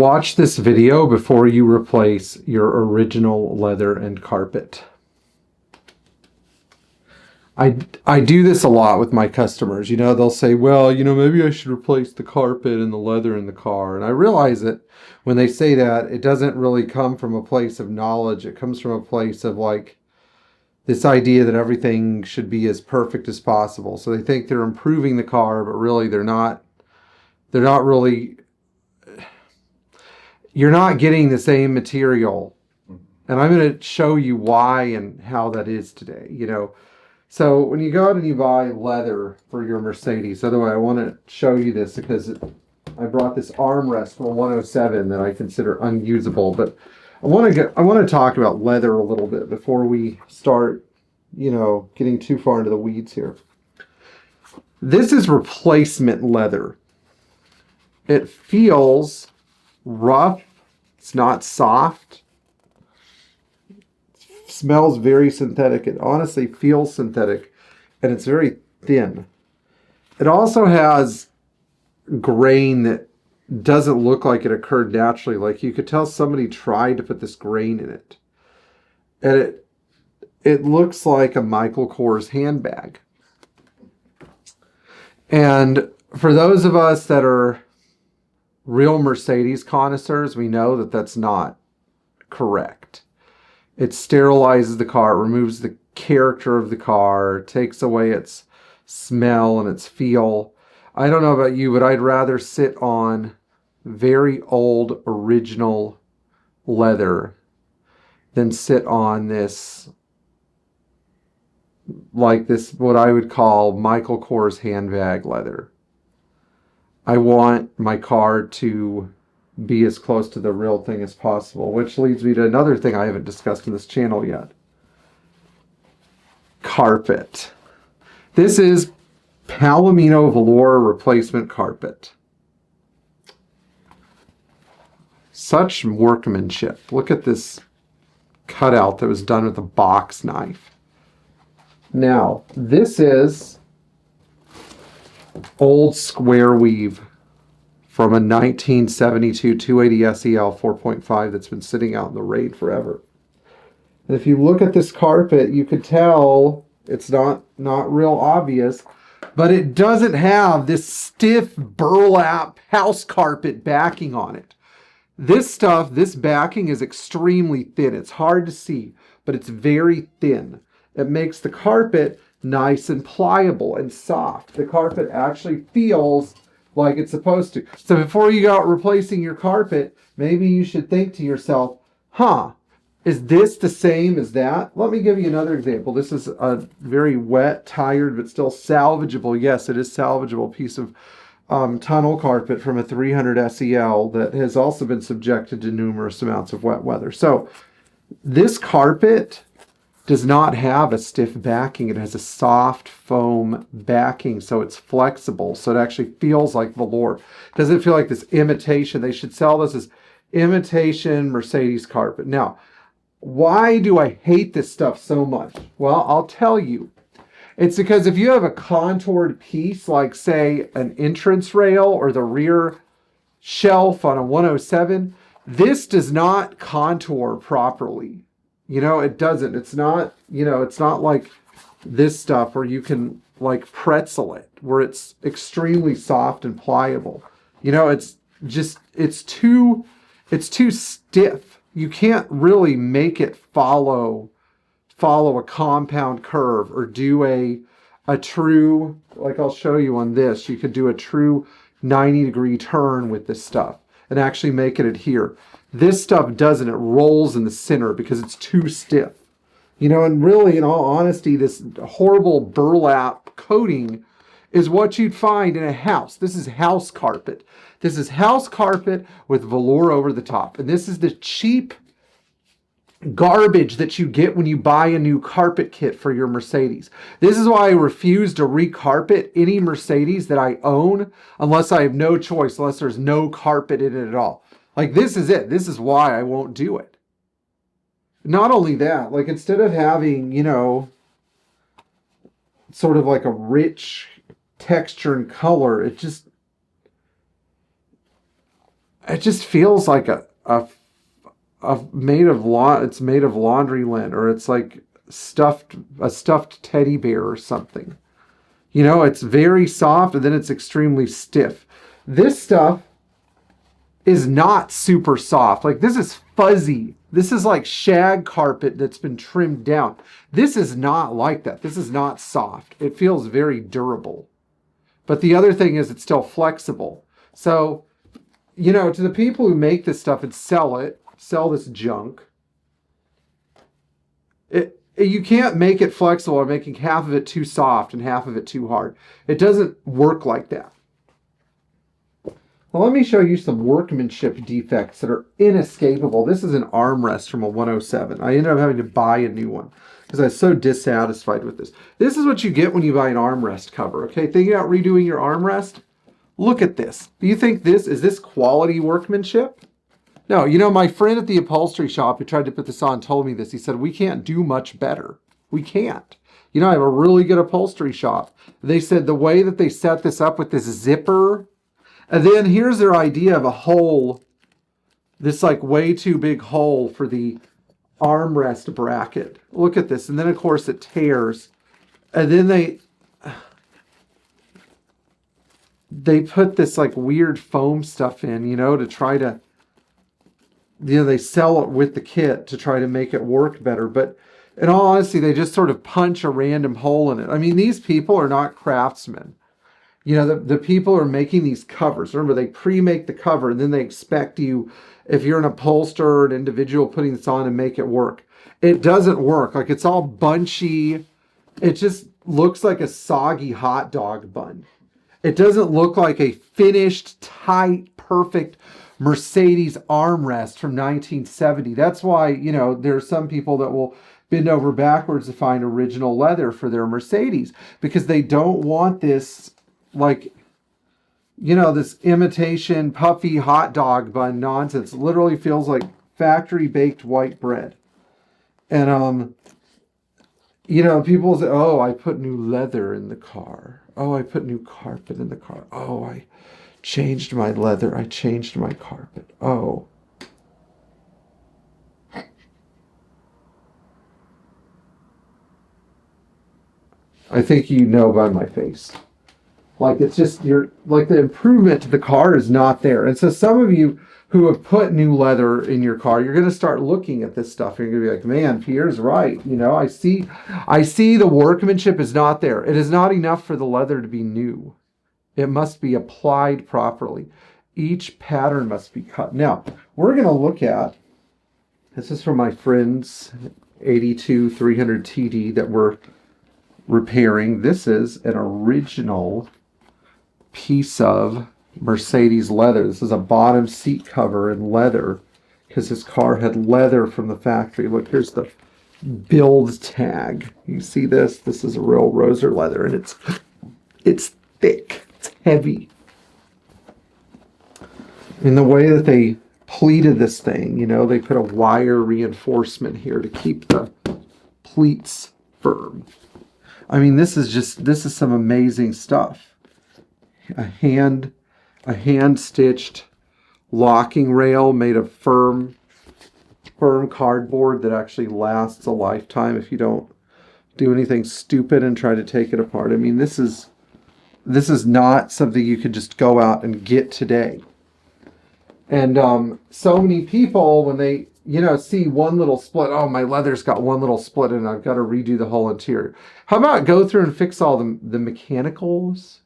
Watch this video before you replace your original leather and carpet. I do this a lot with my customers. You know, they'll say, well, you know, maybe I should replace the carpet and the leather in the car. And I realize that when they say that, it doesn't really come from a place of knowledge. It comes from a place of like this idea that everything should be as perfect as possible. So they think they're improving the car, but really they're not really, you're not getting the same material. And I'm going to show you why and how that is today, you know. So when you go out and you buy leather for your Mercedes, by the way, I want to show you this because I brought this armrest from a 107 that I consider unusable, but I want to talk about leather a little bit before we start, you know, getting too far into the weeds here. This is replacement leather. It feels rough. It's not soft. Smells very synthetic. It honestly feels synthetic, and it's very thin. It also has grain that doesn't look like it occurred naturally. Like you could tell somebody tried to put this grain in it. And it looks like a Michael Kors handbag. And for those of us that are real Mercedes connoisseurs, we know that that's not correct. It sterilizes the car, it removes the character of the car, takes away its smell and its feel. I don't know about you, but I'd rather sit on very old original leather than sit on this, like this, what I would call Michael Kors handbag leather. I want my car to be as close to the real thing as possible, which leads me to another thing I haven't discussed in this channel yet. Carpet. This is Palomino velour replacement carpet. Such workmanship. Look at this cutout that was done with a box knife. Now, this is old square weave from a 1972 280 SEL 4.5 that's been sitting out in the rain forever. And if you look at this carpet, you could tell it's not real obvious, but it doesn't have this stiff burlap house carpet backing on it. This stuff, this backing is extremely thin. It's hard to see, but it's very thin. It makes the carpet nice and pliable and soft. The carpet actually feels like it's supposed to. So before you go out replacing your carpet, maybe you should think to yourself, is this the same as that? Let me give you another example. This is a very wet, tired, but still salvageable. Yes, it is salvageable piece of tunnel carpet from a 300 SEL that has also been subjected to numerous amounts of wet weather. So this carpet does not have a stiff backing. It has a soft foam backing, so it's flexible, so it actually feels like velour. It doesn't feel like this imitation. They should sell this as imitation Mercedes carpet. Now, why do I hate this stuff so much? Well, I'll tell you. It's because if you have a contoured piece, like say an entrance rail or the rear shelf on a 107, this does not contour properly. You know, it doesn't. It's not, you know, it's not like this stuff where you can like pretzel it, where it's extremely soft and pliable. You know, it's just, it's too stiff. You can't really make it follow a compound curve or do a true, like I'll show you on this, you could do a true 90-degree turn with this stuff and actually make it adhere. This stuff doesn't. It rolls in the center because it's too stiff. You know, and really, in all honesty, this horrible burlap coating is what you'd find in a house. This is house carpet. This is house carpet with velour over the top. And this is the cheap garbage that you get when you buy a new carpet kit for your Mercedes. This is why I refuse to recarpet any Mercedes that I own unless I have no choice, unless there's no carpet in it at all. Like, this is it. This is why I won't do it. Not only that, like, instead of having, you know, sort of like a rich texture and color, it just, it just feels like it's made of laundry lint, or it's like a stuffed teddy bear or something. You know, it's very soft and then it's extremely stiff. This stuff is not super soft. Like, this is fuzzy. This is like shag carpet that's been trimmed down. This is not like that. This is not soft. It feels very durable. But the other thing is it's still flexible. So, you know, to the people who make this stuff and sell this junk, you can't make it flexible or making half of it too soft and half of it too hard. It doesn't work like that. Well, let me show you some workmanship defects that are inescapable. This is an armrest from a 107. I ended up having to buy a new one because I was so dissatisfied with this. This is what you get when you buy an armrest cover, okay? Thinking about redoing your armrest? Look at this. Do you think is this quality workmanship? No, you know, my friend at the upholstery shop who tried to put this on told me this. He said, we can't do much better. We can't. You know, I have a really good upholstery shop. They said the way that they set this up with this zipper, and then here's their idea of a hole, this like way too big hole for the armrest bracket. Look at this. And then of course it tears. And then they put this like weird foam stuff in, you know, to try to, you know, they sell it with the kit to try to make it work better. But in all honesty, they just sort of punch a random hole in it. I mean, these people are not craftsmen. You know, the people are making these covers. Remember, they pre-make the cover, and then they expect you, if you're an upholsterer or an individual, putting this on and make it work. It doesn't work. Like, it's all bunchy. It just looks like a soggy hot dog bun. It doesn't look like a finished, tight, perfect Mercedes armrest from 1970. That's why, you know, there are some people that will bend over backwards to find original leather for their Mercedes because they don't want this, like, you know, this imitation puffy hot dog bun nonsense. It literally feels like factory baked white bread. And you know, people say, oh, I put new leather in the car. Oh, I put new carpet in the car. Oh, I changed my leather. I changed my carpet. Oh. I think you know by my face. Like, it's just, like, the improvement to the car is not there. And so some of you who have put new leather in your car, you're going to start looking at this stuff. You're going to be like, man, Pierre's right. You know, I see the workmanship is not there. It is not enough for the leather to be new. It must be applied properly. Each pattern must be cut. Now, we're going to look at, this is from my friend's 82 300 TD that we're repairing. This is an original piece of Mercedes leather. This is a bottom seat cover in leather because his car had leather from the factory. Look, here's the build tag. You see this? This is a real Roser leather, and it's thick. It's heavy. In the way that they pleated this thing, you know, they put a wire reinforcement here to keep the pleats firm. I mean, this is some amazing stuff. A hand-stitched locking rail made of firm cardboard that actually lasts a lifetime if you don't do anything stupid and try to take it apart. I mean, this is not something you could just go out and get today. And so many people, when they, you know, see one little split, oh, my leather's got one little split and I've got to redo the whole interior. How about go through and fix all the mechanicals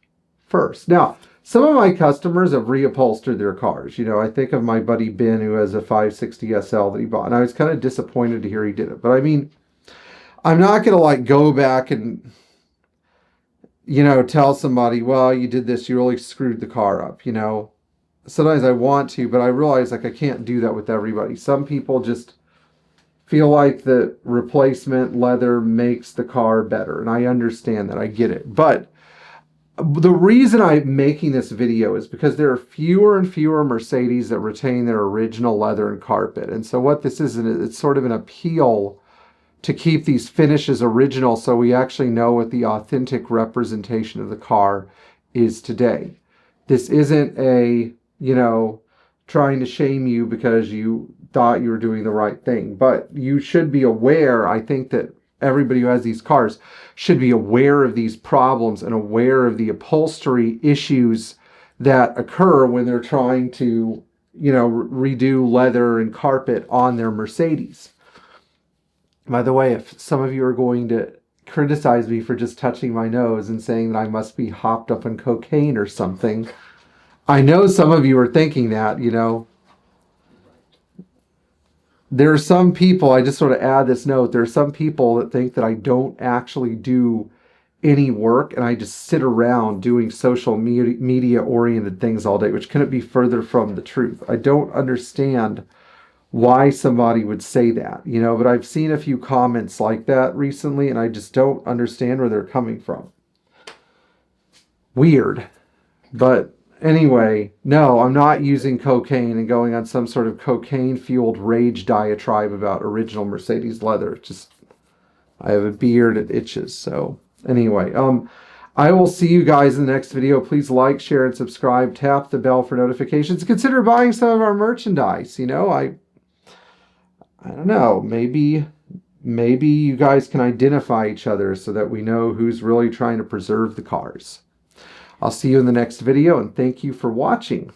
first? Now, some of my customers have reupholstered their cars. You know, I think of my buddy Ben, who has a 560 SL that he bought, and I was kind of disappointed to hear he did it. But I mean, I'm not going to like go back and, you know, tell somebody, well, you did this, you really screwed the car up, you know. Sometimes I want to, but I realize like I can't do that with everybody. Some people just feel like the replacement leather makes the car better, and I understand that. I get it. But the reason I'm making this video is because there are fewer and fewer Mercedes that retain their original leather and carpet. And so what this is, it's sort of an appeal to keep these finishes original so we actually know what the authentic representation of the car is today. This isn't a, you know, trying to shame you because you thought you were doing the right thing. But you should be aware, I think that everybody who has these cars should be aware of these problems and aware of the upholstery issues that occur when they're trying to, you know, redo leather and carpet on their Mercedes. By the way, if some of you are going to criticize me for just touching my nose and saying that I must be hopped up on cocaine or something, I know some of you are thinking that, you know. There are some people, I just sort of add this note, there are some people that think that I don't actually do any work and I just sit around doing social media oriented things all day, which couldn't be further from the truth. I don't understand why somebody would say that, you know, but I've seen a few comments like that recently and I just don't understand where they're coming from. Weird. But anyway, no, I'm not using cocaine and going on some sort of cocaine-fueled rage diatribe about original Mercedes leather. Just, I have a beard, it itches. So anyway, I will see you guys in the next video. Please like, share, and subscribe. Tap the bell for notifications. Consider buying some of our merchandise. You know, I don't know, maybe you guys can identify each other so that we know who's really trying to preserve the cars. I'll see you in the next video, and thank you for watching.